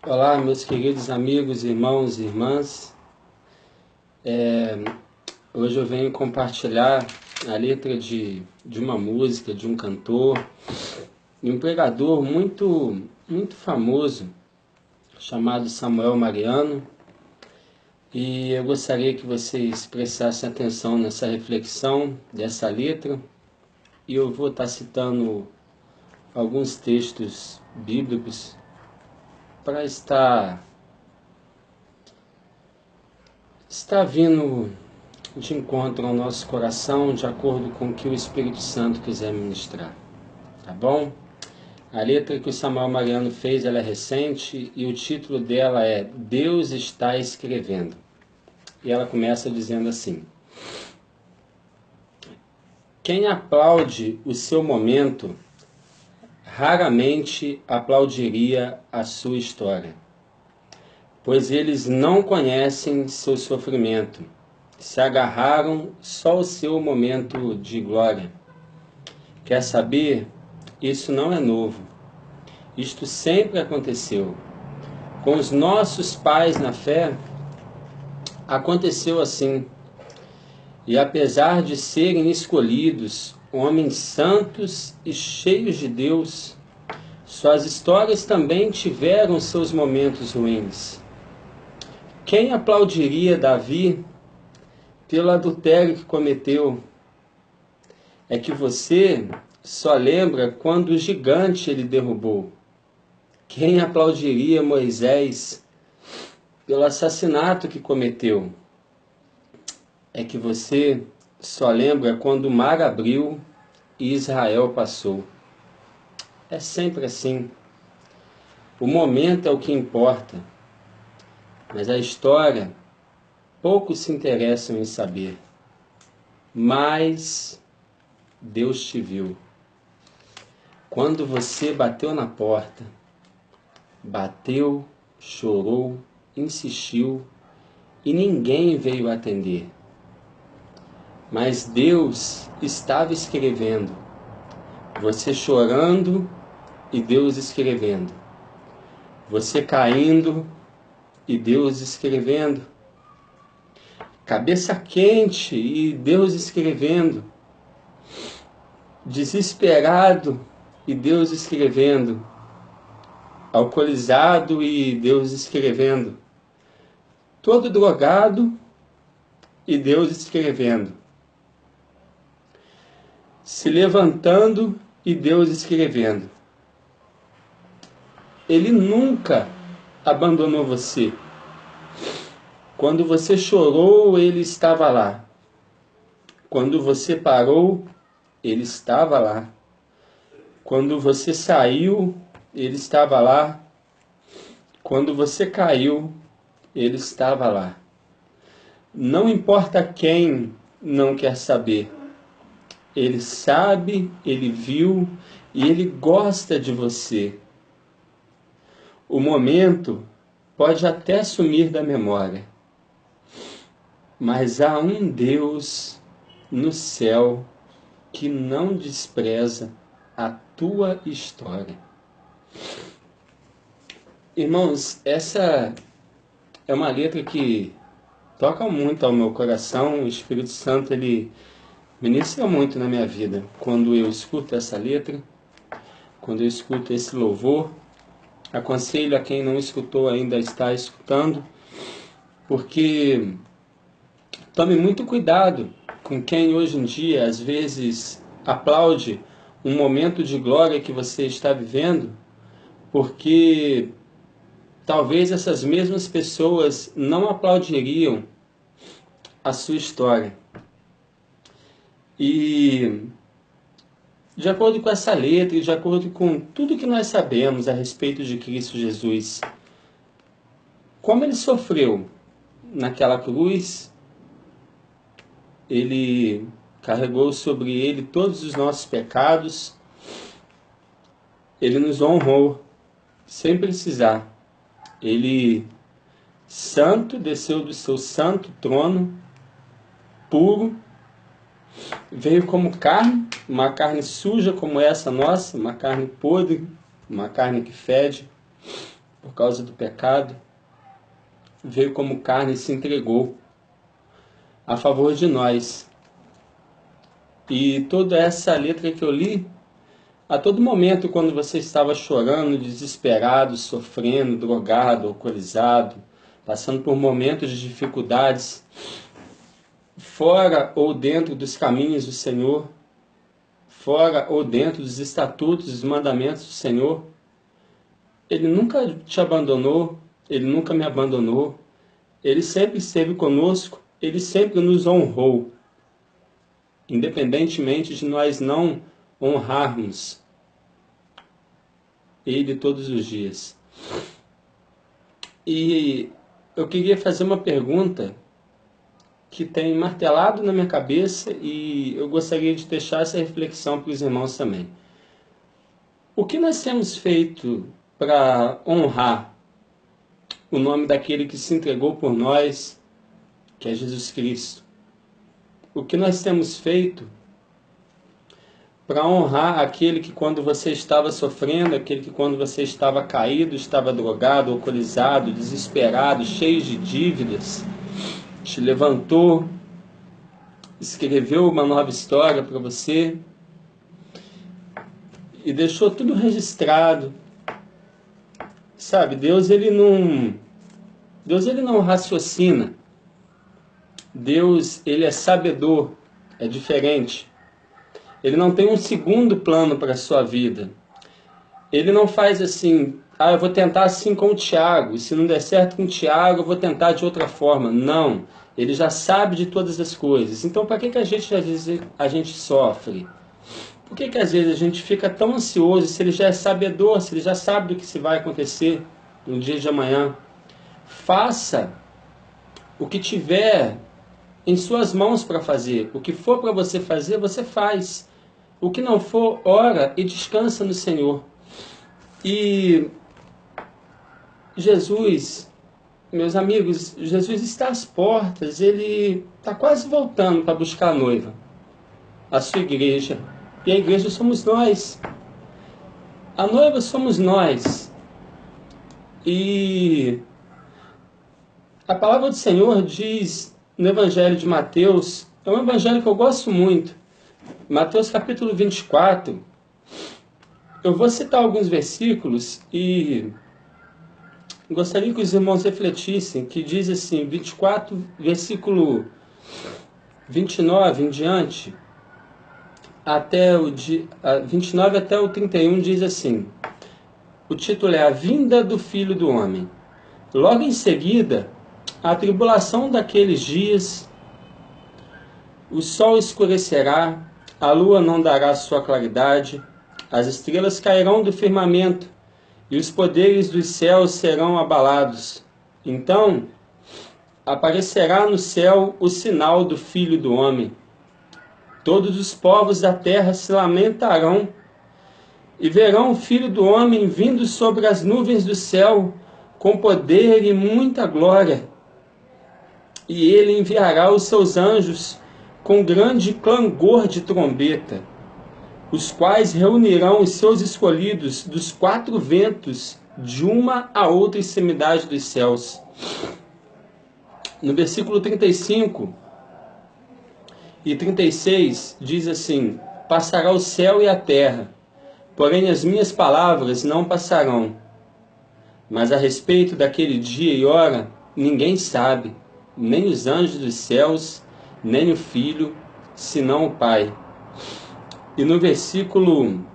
Olá, meus queridos amigos, irmãos e irmãs. Hoje eu venho compartilhar a letra de uma música, de um cantor, de um pregador muito famoso, chamado Samuel Mariano. E eu gostaria que vocês prestassem atenção nessa reflexão dessa letra. E eu vou estar citando alguns textos bíblicos para estar vindo de encontro ao nosso coração, de acordo com o que o Espírito Santo quiser ministrar, tá bom? A letra que o Samuel Mariano fez, ela é recente e o título dela é Deus está escrevendo. E ela começa dizendo assim: quem aplaude o seu momento, raramente aplaudiria a sua história, pois eles não conhecem seu sofrimento, se agarraram só ao seu momento de glória. Quer saber? Isso não é novo. Isto sempre aconteceu. Com os nossos pais na fé, aconteceu assim. E apesar de serem escolhidos, homens santos e cheios de Deus, suas histórias também tiveram seus momentos ruins. Quem aplaudiria Davi pelo adultério que cometeu? É que você só lembra quando o gigante ele derrubou. Quem aplaudiria Moisés pelo assassinato que cometeu? É que você só lembra quando o mar abriu e Israel passou. É sempre assim. O momento é o que importa, mas a história poucos se interessam em saber. Mas Deus te viu. Quando você bateu na porta, bateu, chorou, insistiu e ninguém veio atender. Mas Deus estava escrevendo, você chorando e Deus escrevendo, você caindo e Deus escrevendo, cabeça quente e Deus escrevendo, desesperado e Deus escrevendo, alcoolizado e Deus escrevendo, todo drogado e Deus escrevendo, se levantando e Deus escrevendo. Ele nunca abandonou você. Quando você chorou, Ele estava lá. Quando você parou, Ele estava lá. Quando você saiu, Ele estava lá. Quando você caiu, Ele estava lá. Não importa quem não quer saber. Ele sabe, Ele viu e Ele gosta de você. O momento pode até sumir da memória, mas há um Deus no céu que não despreza a tua história. Irmãos, essa é uma letra que toca muito ao meu coração. O Espírito Santo, ele ministra muito na minha vida. Quando eu escuto essa letra, quando eu escuto esse louvor, aconselho a quem não escutou ainda a estar escutando, porque tome muito cuidado com quem hoje em dia, às vezes, aplaude um momento de glória que você está vivendo, porque talvez essas mesmas pessoas não aplaudiriam a sua história. E de acordo com essa letra e de acordo com tudo que nós sabemos a respeito de Cristo Jesus, como ele sofreu naquela cruz, ele carregou sobre ele todos os nossos pecados, ele nos honrou sem precisar. Ele, santo, desceu do seu santo trono, puro, veio como carne, uma carne suja como essa nossa, uma carne podre, uma carne que fede, por causa do pecado, veio como carne e se entregou a favor de nós. E toda essa letra que eu li, a todo momento, quando você estava chorando, desesperado, sofrendo, drogado, alcoolizado, passando por momentos de dificuldades, fora ou dentro dos caminhos do Senhor, fora ou dentro dos estatutos, dos mandamentos do Senhor, Ele nunca te abandonou, Ele nunca me abandonou, Ele sempre esteve conosco, Ele sempre nos honrou, independentemente de nós não honrarmos Ele todos os dias. E eu queria fazer uma pergunta que tem martelado na minha cabeça e eu gostaria de deixar essa reflexão para os irmãos também. O que nós temos feito para honrar o nome daquele que se entregou por nós, que é Jesus Cristo? O que nós temos feito para honrar aquele que quando você estava sofrendo, aquele que quando você estava caído, estava drogado, alcoolizado, desesperado, cheio de dívidas, te levantou, escreveu uma nova história para você e deixou tudo registrado. Sabe, Deus ele não raciocina. Deus, ele é sabedor, é diferente. Ele não tem um segundo plano para a sua vida. Ele não faz assim, eu vou tentar assim com o Tiago, e se não der certo com o Tiago, eu vou tentar de outra forma. Não, ele já sabe de todas as coisas. Então, para que às vezes a gente sofre? Por que às vezes a gente fica tão ansioso se ele já é sabedor, se ele já sabe do que se vai acontecer no dia de amanhã? Faça o que tiver em suas mãos para fazer. O que for para você fazer, você faz. O que não for, ora e descansa no Senhor. E Jesus, meus amigos, Jesus está às portas, ele está quase voltando para buscar a noiva, a sua igreja. E a igreja somos nós. A noiva somos nós. E a palavra do Senhor diz no Evangelho de Mateus, é um evangelho que eu gosto muito, Mateus capítulo 24, eu vou citar alguns versículos e gostaria que os irmãos refletissem, que diz assim, 24, versículo 29 em diante, até o 29 até o 31 diz assim, o título é A Vinda do Filho do Homem. Logo em seguida, a tribulação daqueles dias, o sol escurecerá, a lua não dará sua claridade, as estrelas cairão do firmamento e os poderes dos céus serão abalados. Então, aparecerá no céu o sinal do Filho do Homem. Todos os povos da terra se lamentarão e verão o Filho do Homem vindo sobre as nuvens do céu com poder e muita glória. E ele enviará os seus anjos com grande clangor de trombeta, os quais reunirão os seus escolhidos dos quatro ventos, de uma a outra extremidade dos céus. No versículo 35 e 36 diz assim, passará o céu e a terra, porém as minhas palavras não passarão. Mas a respeito daquele dia e hora, ninguém sabe, nem os anjos dos céus, nem o Filho, senão o Pai. E no versículo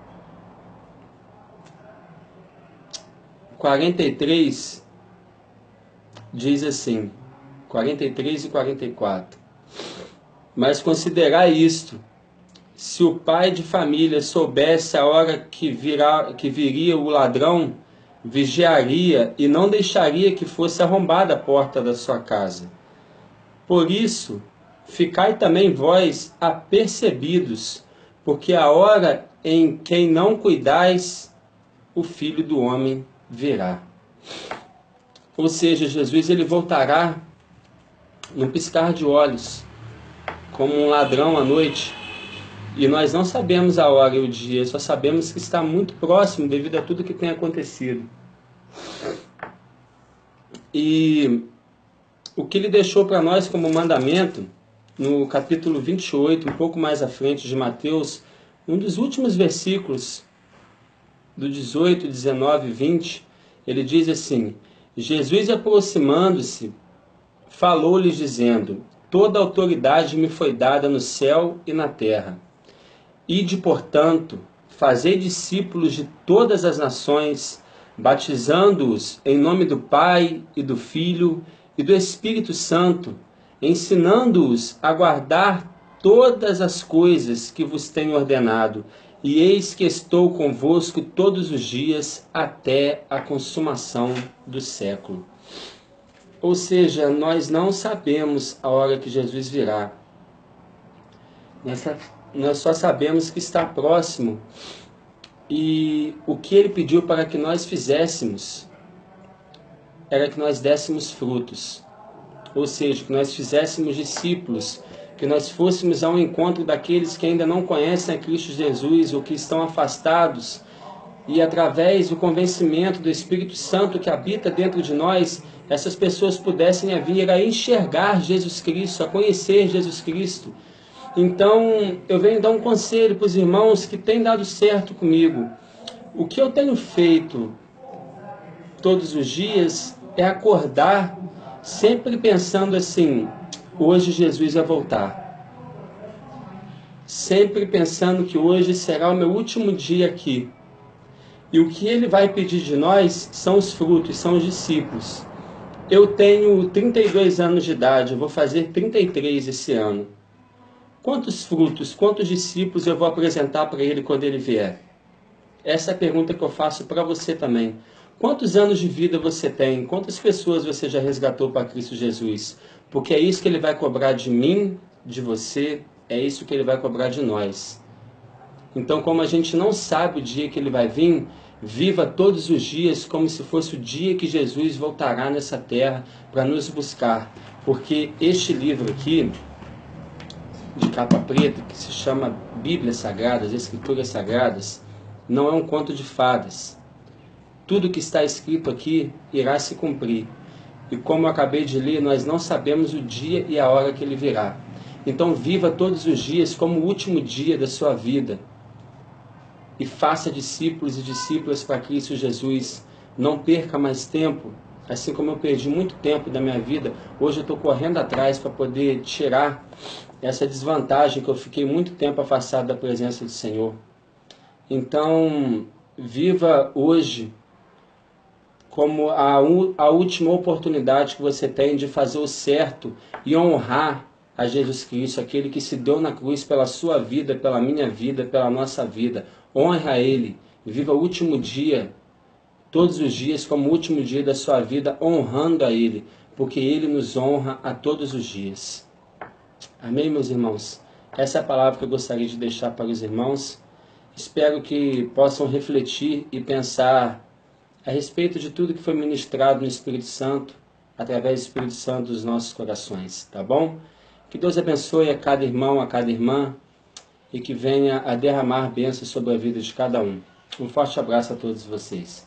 43, diz assim, 43 e 44. Mas considerai isto, se o pai de família soubesse a hora que viria o ladrão, vigiaria e não deixaria que fosse arrombada a porta da sua casa. Por isso, ficai também vós apercebidos, porque a hora em que não cuidais, o Filho do Homem virá. Ou seja, Jesus ele voltará num piscar de olhos, como um ladrão à noite, e nós não sabemos a hora e o dia, só sabemos que está muito próximo devido a tudo que tem acontecido. E o que ele deixou para nós como mandamento, no capítulo 28, um pouco mais à frente de Mateus, um dos últimos versículos, do 18, 19 e 20, ele diz assim: Jesus, aproximando-se, falou-lhes dizendo: toda autoridade me foi dada no céu e na terra. Ide, portanto, fazei discípulos de todas as nações, batizando-os em nome do Pai e do Filho e do Espírito Santo, ensinando-os a guardar todas as coisas que vos tenho ordenado. E eis que estou convosco todos os dias até a consumação do século. Ou seja, nós não sabemos a hora que Jesus virá. Nós só sabemos que está próximo. E o que ele pediu para que nós fizéssemos era que nós dessemos frutos. Ou seja, que nós fizéssemos discípulos, que nós fôssemos ao encontro daqueles que ainda não conhecem a Cristo Jesus ou que estão afastados, e através do convencimento do Espírito Santo que habita dentro de nós, essas pessoas pudessem vir a enxergar Jesus Cristo, a conhecer Jesus Cristo. Então, eu venho dar um conselho para os irmãos que têm dado certo comigo. O que eu tenho feito todos os dias é acordar sempre pensando assim: hoje Jesus vai voltar. Sempre pensando que hoje será o meu último dia aqui. E o que ele vai pedir de nós são os frutos, são os discípulos. Eu tenho 32 anos de idade, eu vou fazer 33 esse ano. Quantos frutos, quantos discípulos eu vou apresentar para ele quando ele vier? Essa é a pergunta que eu faço para você também. Quantos anos de vida você tem? Quantas pessoas você já resgatou para Cristo Jesus? Porque é isso que ele vai cobrar de mim, de você, é isso que ele vai cobrar de nós. Então, como a gente não sabe o dia que ele vai vir, viva todos os dias como se fosse o dia que Jesus voltará nessa terra para nos buscar. Porque este livro aqui, de capa preta, que se chama Bíblia Sagrada, as Escrituras Sagradas, não é um conto de fadas. Tudo que está escrito aqui irá se cumprir. E como eu acabei de ler, nós não sabemos o dia e a hora que ele virá. Então viva todos os dias como o último dia da sua vida. E faça discípulos e discípulas para Cristo Jesus. Não perca mais tempo. Assim como eu perdi muito tempo da minha vida, hoje eu estou correndo atrás para poder tirar essa desvantagem que eu fiquei muito tempo afastado da presença do Senhor. Então, viva hoje como a última oportunidade que você tem de fazer o certo e honrar a Jesus Cristo, aquele que se deu na cruz pela sua vida, pela minha vida, pela nossa vida. Honre a Ele, viva o último dia, todos os dias como o último dia da sua vida, honrando a Ele, porque Ele nos honra a todos os dias. Amém, meus irmãos? Essa é a palavra que eu gostaria de deixar para os irmãos. Espero que possam refletir e pensar a respeito de tudo que foi ministrado no Espírito Santo, através do Espírito Santo dos nossos corações, tá bom? Que Deus abençoe a cada irmão, a cada irmã, e que venha a derramar bênçãos sobre a vida de cada um. Um forte abraço a todos vocês.